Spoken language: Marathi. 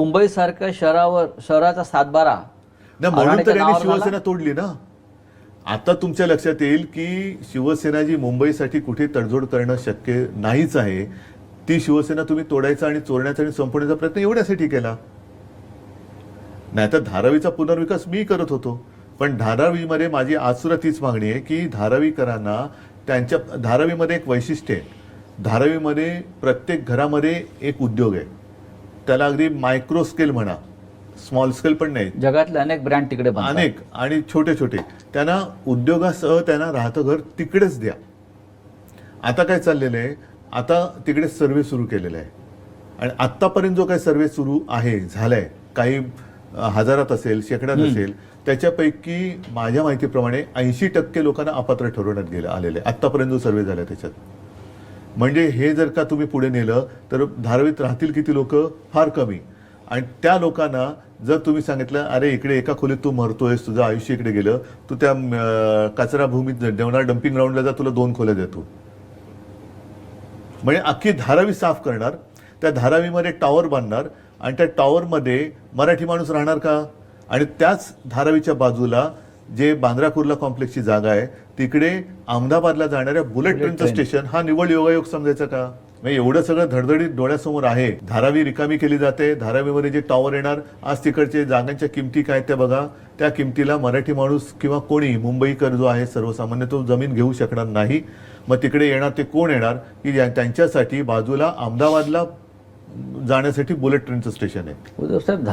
मुंबई सारख्या शहराचा सातबारा नाही, म्हणून तर अडाणीच्या यांनी नावावर शिवसेना तोडली ना. आता तुमच्या लक्षात येईल की शिवसेना जी मुंबईसाठी कुठे तडजोड करणं शक्य नाहीच आहे, ती शिवसेना तुम्ही तोडायचा आणि चोरण्याचा आणि संपवण्याचा प्रयत्न एवढ्यासाठी केला. नाहीतर धारावीचा पुनर्विकास मी करत होतो, पण धारावीमध्ये माझी आज सुद्धा तीच मागणी आहे की धारावीकरांना त्यांच्या धारावीमध्ये एक वैशिष्ट्य आहे. धारावीमध्ये प्रत्येक घरामध्ये एक उद्योग आहे. त्याला अगदी मायक्रो स्केल म्हणा, स्मॉल स्केल पण नाही, जगातले अनेक ब्रँड तिकडे बनतात. अनेक आणि छोटे छोटे. त्यांना उद्योगासह त्यांना राहतं घर तिकडेच द्या. आता काय चाललेलं आहे, आता तिकडे सर्वे सुरू केलेला आहे आणि आत्तापर्यंत जो काही सर्वे सुरू आहे झालाय, काही हजारात असेल, शेकड्यात असेल, त्याच्यापैकी माझ्या माहितीप्रमाणे 80% लोकांना अपात्र ठरवण्यात आलेलं आहे आत्तापर्यंत जो सर्वे झाला त्याच्यात. म्हणजे हे जर का तुम्ही पुढे नेलं तर धारावीत राहतील किती लोक? फार कमी. आणि त्या लोकांना जर तुम्ही सांगितलं अरे इकडे एका खोलीत तू मरतोयस, तुझं आयुष्य इकडे गेलं, तू त्या कचरा भूमीत जेवणार डम्पिंग ग्राउंडला जा, तुला 2 खोल्या देतो. म्हणजे अख्खी धारावी साफ करणार, त्या धारावीमध्ये टॉवर बांधणार आणि त्या टॉवरमध्ये मराठी माणूस राहणार का? आणि त्याच धारावीच्या बाजूला जे बांद्रा कुर्ला कॉम्प्लेक्सची जागा आहे तिकडे अहमदाबादला जाणाऱ्या बुलेट ट्रेनचं स्टेशन, हा निवड योगायोग समजायचा का? म्हणजे एवढं सगळं धडधडीत डोळ्यासमोर आहे. धारावी रिकामी केली जाते. धारावीमध्ये जे टॉवर येणार, आज तिकडचे जागांच्या किमती काय त्या बघा. त्या किमतीला मराठी माणूस किंवा कोणी मुंबईकर जो आहे सर्वसामान्य तो जमीन घेऊ शकणार नाही. मग तिकडे येणार ते कोण येणार की त्यांच्यासाठी बाजूला अहमदाबादला जाण्यासाठी बुलेट ट्रेनचं स्टेशन आहे. उद्धव साहेब